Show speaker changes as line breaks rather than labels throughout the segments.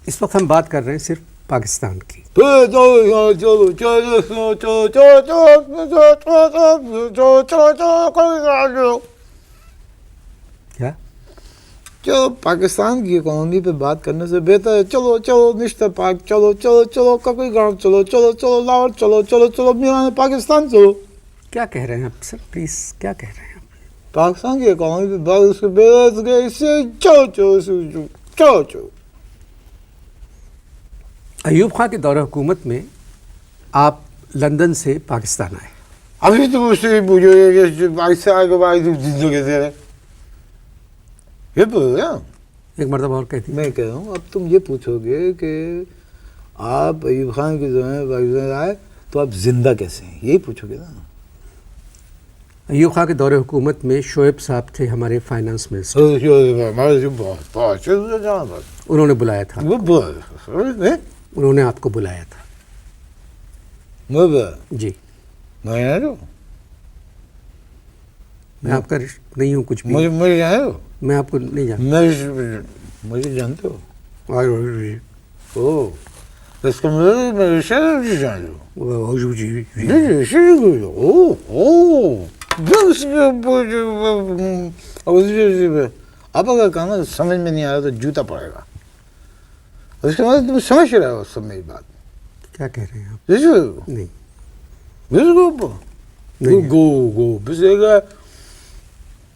اس وقت ہم بات کر رہے ہیں صرف پاکستان کی. کیا
چلو پاکستان کی اکانومی پہ بات کرنے سے بہتر ہے چلو چلو مسٹر پاک چلو چلو چلو ککوئی گاؤں چلو چلو چلو لاہور چلو چلو چلو میران پاکستان چلو.
کیا کہہ رہے ہیں آپ سر؟ پلیز کیا کہہ رہے ہیں آپ؟
پاکستان کی اکانومی پہ بات اس کے بہتر سے چلو چلو چلو چلو.
ایوب خان کے دور حکومت میں آپ لندن سے پاکستان آئے.
ابھی تو مجھ سے پوچھو پاکستان کے بعد زندگی سے یہ پوچھو نا.
ایک مرتبہ اور کہتی
میں کہہ رہا ہوں اب تم یہ پوچھو گے کہ آپ ایوب خان کے زمانے میں پاکستان آئے تو آپ زندہ کیسے ہیں, یہی پوچھو گے نا.
ایوب خان کے دور حکومت میں شعیب صاحب تھے ہمارے فائنانس منسٹر. انہوں نے بلایا تھا, انہوں نے آپ کو بلایا تھا. جی میں آپ کا نہیں ہوں کچھ بھی,
مجھے جانے دو,
میں آپ کو نہیں جانتا.
مجھے جانتے ہو
او
اس کا مطلب میں رشتہ جان دو.
جی
اب اگر کہنا سمجھ میں نہیں آیا تو جوتا پڑے گا. اس کے بعد تم سمجھ رہے ہو سب میری بات.
کیا کہہ رہے ہیں آپ؟ نہیں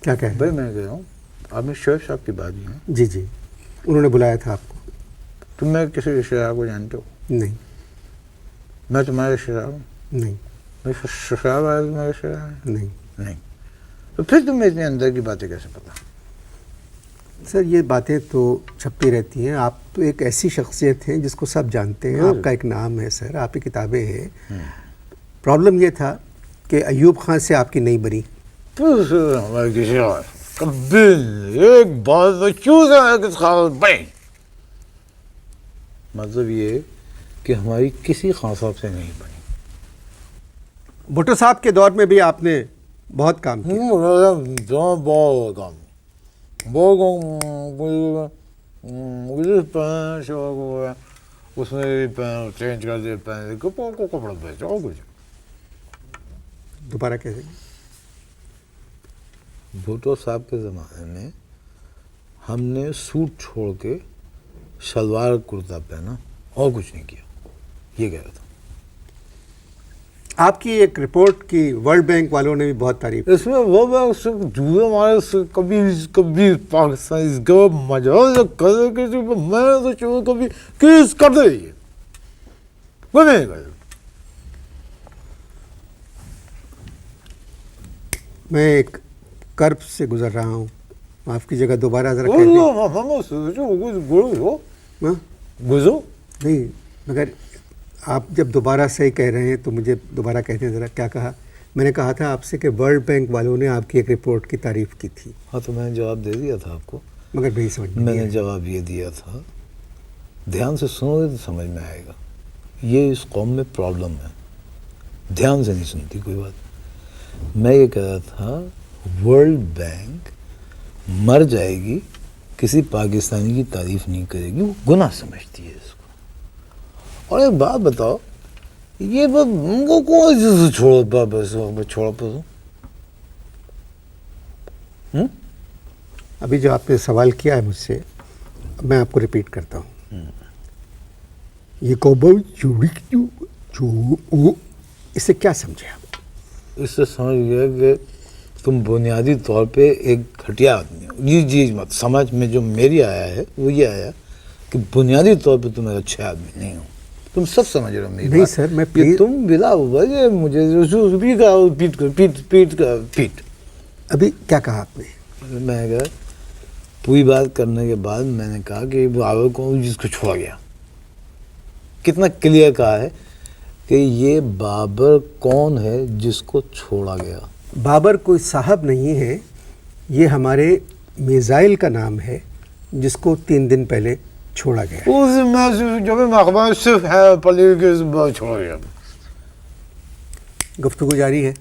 کیا کہہ رہے ہیں
بھائی میں کہہ رہا ہوں آپ نے شعیب صاحب کی بات کی ہے.
جی جی انہوں نے بلایا تھا آپ کو.
تم میں کسی رشتہ دار کو جانتے ہو؟
نہیں
میں تمہارے رشتہ دار ہوں.
نہیں
میں سسرال والے تمہارے رشتہ دار ہیں؟
نہیں
نہیں. تو پھر تمہیں اتنے اندر کی باتیں کیسے پتہ؟
سر یہ باتیں تو چھپتی رہتی ہیں. آپ تو ایک ایسی شخصیت ہیں جس کو سب جانتے ہیں. آپ کا ایک نام ہے سر, آپ کی کتابیں ہیں. پرابلم یہ تھا کہ ایوب خان سے آپ کی نہیں بنی.
ہمارے کسی اور کبھی ایک بات کیوں سے مطلب یہ کہ ہماری کسی خان صاحب سے نہیں بنی.
بھٹو صاحب کے دور میں بھی آپ نے بہت کام کیا.
بہت کام مجھے پہن شوق ہوا, اس میں پہن چینج کر دیا, پہن کپڑا بیچا اور کچھ.
دوبارہ کیسے؟
بھٹو صاحب کے زمانے میں ہم نے سوٹ چھوڑ کے شلوار کرتا پہنا اور کچھ نہیں کیا, یہ کہہ رہا تھا.
آپ کی ایک رپورٹ کی ورلڈ بینک والوں نے بھی بہت تعریف.
اس میں وہ ہمارے کبھی پاکستان مجاز کر کسی پہ میں نے تو کبھی کیس کر دے رہی ہے وہ نہیں کر.
میں ایک کرب سے گزر رہا ہوں, معاف کی جگہ دوبارہ ذرا
گزو
نہیں, مگر آپ جب دوبارہ صحیح کہہ رہے ہیں تو مجھے دوبارہ کہتے ہیں ذرا. کیا کہا؟ میں نے کہا تھا آپ سے کہ ورلڈ بینک والوں نے آپ کی ایک رپورٹ کی تعریف کی تھی.
ہاں تو میں نے جواب دے دیا تھا آپ کو,
مگر نہیں سمجھ
میں نے جواب یہ دیا تھا, دھیان سے سنو گے تو سمجھ میں آئے گا. یہ اس قوم میں پرابلم ہے, دھیان سے نہیں سنتی کوئی بات. میں یہ کہہ رہا تھا ورلڈ بینک مر جائے گی, کسی پاکستانی کی تعریف نہیں کرے گی, وہ گناہ سمجھتی ہے اس کو. اور ایک بات بتاؤ, یہ کون چھوڑا پسو.
ابھی جو آپ نے سوال کیا ہے مجھ سے, میں آپ کو ریپیٹ کرتا ہوں. یہ اس سے کیا سمجھے آپ؟
اس سے سمجھ گیا کہ تم بنیادی طور پہ ایک گھٹیا آدمی ہو. یہ چیز مت سمجھ میں جو میری آیا ہے وہ یہ آیا کہ بنیادی طور پہ تم ایک اچھے آدمی نہیں ہو. تم سب سمجھ رہے ہو میری
نہیں
بات.
سر, میں
یہ تم بلا وجہ مجھے پیٹ.
ابھی کیا کہا آپ نے؟
میں کہا پوری بات کرنے کے بعد میں نے کہا کہ بابر کو جس کو چھوڑا گیا, کتنا کلیئر کہا ہے کہ یہ بابر کون ہے جس کو چھوڑا گیا.
بابر کوئی صاحب نہیں ہے, یہ ہمارے میزائل کا نام ہے جس کو 3 دن پہلے چھوڑا گیا.
چھوڑا گیا.
گفتگو جاری ہے,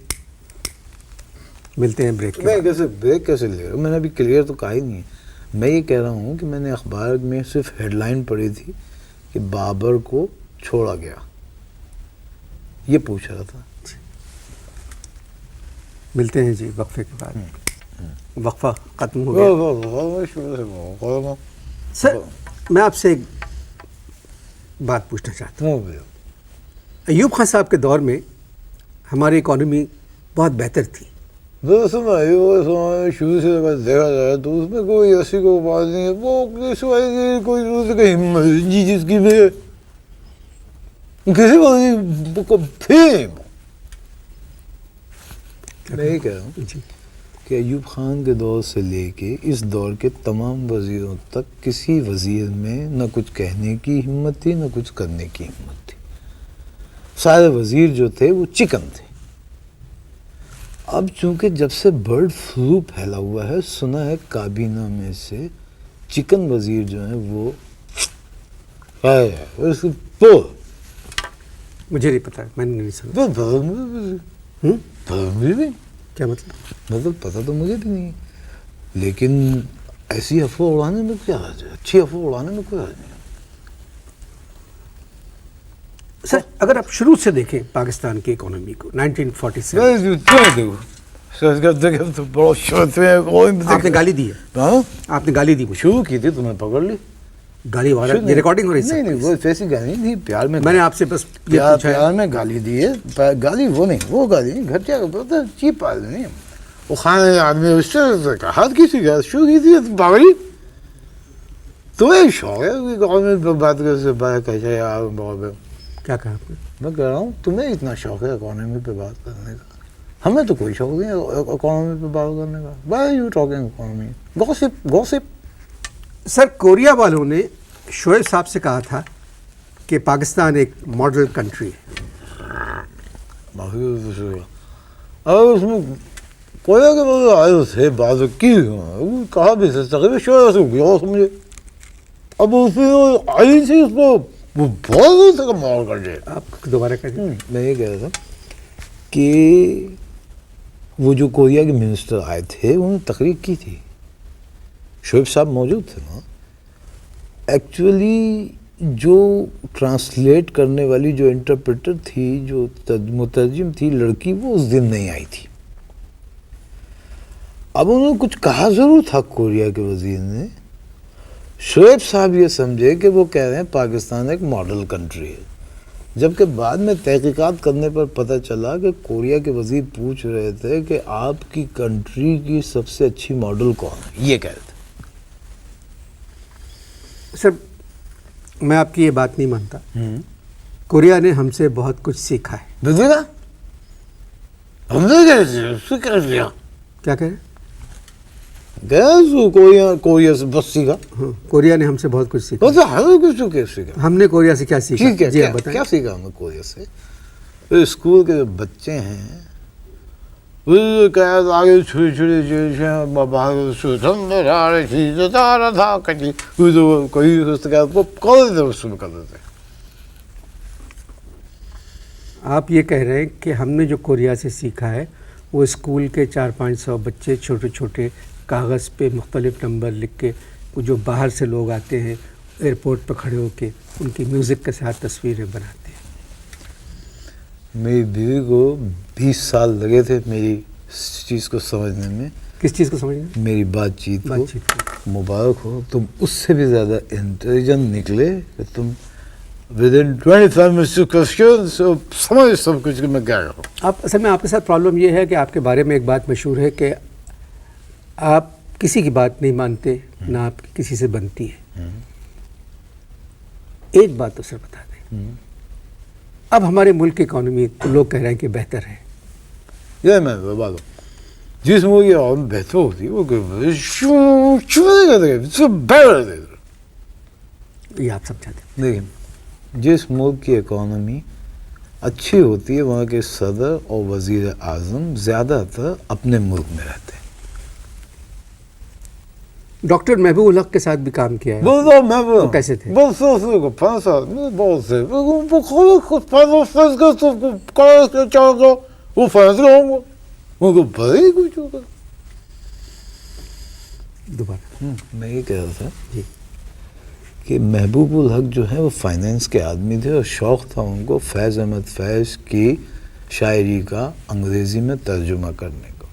ملتے ہیں بریک.
میں بریک کیسے لے رہا ہوں؟ میں نے ابھی کلیئر تو کہا ہی نہیں ہے. میں یہ کہہ رہا ہوں کہ میں نے اخبار میں صرف ہیڈ لائن پڑھی تھی کہ بابر کو چھوڑا گیا، یہ پوچھ رہا تھا.
ملتے ہیں جی وقفے کے بعد. وقفہ ختم ہو گیا. سر میں آپ سے ایک بات پوچھنا چاہتا ہوں. ایوب خان صاحب کے دور میں ہماری اکانومی بہت بہتر تھی.
شروع سے اگر دیکھا جائے تو اس میں کوئی ایسی کوئی بات نہیں ہے. وہ کوئی ہمت جس کی بھی کسی کو پھر میں یہ کہہ رہا ہوں
جی
کہ ایوب خان کے دور سے لے کے اس دور کے تمام وزیروں تک کسی وزیر میں نہ کچھ کہنے کی ہمت تھی نہ کچھ کرنے کی ہمت تھی. سارے وزیر جو تھے وہ چکن تھے. اب چونکہ جب سے برڈ فلو پھیلا ہوا ہے، سنا ہے کابینہ میں سے چکن وزیر جو ہیں وہ
مجھے نہیں پتا، میں نے نہیں سنا. کیا
مطلب پتہ تو مجھے بھی نہیں، لیکن ایسی افواہ اڑانے میں کیا حرج ہے؟ اچھی افواہ اڑانے میں کوئی حرج نہیں.
سر اگر آپ شروع سے دیکھیں پاکستان کی اکانومی کو 1947 آپ نے گالی دی ہے، آپ نے گالی دی مجھے.
شروع کی تھی تم نے پکڑ لی.
گالی والا یہ ریکارڈنگ ہو رہی ہے.
نہیں وہ ایسی گالی نہیں تھی، پیار میں
میں نے آپ سے بس یہ پوچھا ہے.
پیار میں گالی دی ہے. گالی وہ نہیں، وہ گالی نہیں، گھٹیا چیپ آدمی نہیں. وہ خان آدمی اس سے کہا کسی کا شروع کی تھی پاگلی. تمہیں شوق ہے گورنمنٹ پہ بات کیسے یار.
کیا کہا آپ نے؟
میں کہہ رہا ہوں تمہیں اتنا شوق ہے اکانومی پہ بات کرنے کا، ہمیں تو کوئی شوق نہیں ہے اکانومی پہ بات کرنے کا. Why you talking economy? Gossip.
Sir Korea والوں نے شعیب صاحب سے کہا تھا کہ پاکستان ایک ماڈل کنٹری ہے.
اب اس میں کوریا کے بعد آئے تھے بات کی کہا بھی تقریباً شعیب سے گیا سمجھے. اب اس میں آئی تھی اس کو وہ بہت کا ماحول کر دے.
آپ دوبارہ کہہ دیں.
میں یہ کہہ رہا تھا کہ وہ جو کوریا کے منسٹر آئے تھے انہوں نے تقریر کی تھی، شعیب صاحب موجود تھے نا. ایکچولی جو ٹرانسلیٹ کرنے والی جو انٹرپریٹر تھی، جو مترجم تھی لڑکی، وہ اس دن نہیں آئی تھی. اب انہوں نے کچھ کہا ضرور تھا کوریا کے وزیر نے. شعیب صاحب یہ سمجھے کہ وہ کہہ رہے ہیں پاکستان ایک ماڈل کنٹری ہے، جبکہ بعد میں تحقیقات کرنے پر پتہ چلا کہ کوریا کے وزیر پوچھ رہے تھے کہ آپ کی کنٹری کی سب سے اچھی ماڈل کون ہے، یہ کہہ رہے تھے.
سر میں آپ کی یہ بات نہیں مانتا. کوریا نے ہم سے بہت کچھ سیکھا ہے.
ہم نے
کیا کہہ رہے ہیں؟
کوریا سے بس سیکھا.
کوریا نے ہم سے بہت کچھ سیکھا.
سیکھا
ہم نے کوریا سے کیا سیکھا؟ جی آپ بتائیں.
کیا سیکھا ہم نے کوریا سے؟ اسکول کے جو بچے ہیں آگے چھوٹی چھوٹی.
آپ یہ کہہ رہے ہیں کہ ہم نے جو کوریا سے سیکھا ہے وہ اسکول کے 400-500 بچے چھوٹے چھوٹے کاغذ پہ مختلف نمبر لکھ کے، وہ جو باہر سے لوگ آتے ہیں ایئرپورٹ پہ کھڑے ہو کے ان کی میوزک کے ساتھ تصویریں بناتے ہیں.
میری بیوی کو 20 سال لگے تھے میری اس چیز کو سمجھنے میں.
کس چیز کو سمجھنے میں؟
میری بات چیت
کو.
مبارک ہو، تم اس سے بھی زیادہ انٹیلیجنٹ نکلے کہ تم within 25 minutes question سمجھ سب کچھ کہ میں کیا کروں.
آپ اصل میں آپ کے ساتھ پرابلم یہ ہے کہ آپ کے بارے میں ایک بات مشہور ہے کہ آپ کسی کی بات نہیں مانتے، نہ آپ کی کسی سے بنتی ہے. ایک بات تو سر بتا دیں، اب ہمارے ملک کی اکانومی تو لوگ کہہ رہے ہیں کہ بہتر ہے.
یہ میں بتا دوں جس ملک کی اکانومی بہتر ہوتی ہے وہ
یہ آپ سمجھاتے ہیں.
لیکن جس ملک کی اکانومی اچھی ہوتی ہے وہاں کے صدر اور وزیر اعظم زیادہ تر اپنے ملک میں رہتے ہیں.
ڈاکٹر محبوب الحق کے ساتھ بھی کام کیا ہے.
وہ
کیسے تھے؟
دوبارہ میں یہ کہہ رہا تھا
جی
کہ محبوب الحق جو ہیں وہ فائنینس کے آدمی تھے اور شوق تھا ان کو فیض احمد فیض کی شاعری کا انگریزی میں ترجمہ کرنے کا،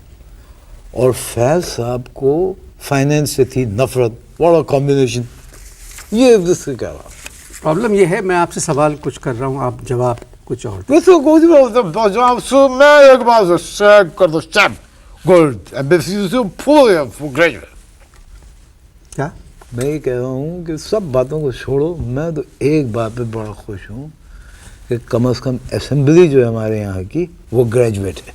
اور فیض صاحب کو فائنینس سے تھی نفرت. بڑا کمبینیشن. یہ اس سے کہہ رہا
پرابلم یہ ہے، میں آپ سے سوال کچھ کر رہا ہوں، آپ جواب کچھ اور دیں.
میں ایک بار
کیا؟
میں یہ کہہ رہا ہوں کہ سب باتوں کو چھوڑو، میں تو ایک بات پہ بڑا خوش ہوں کہ کم از کم اسمبلی جو ہے ہمارے یہاں کی وہ گریجویٹ ہے.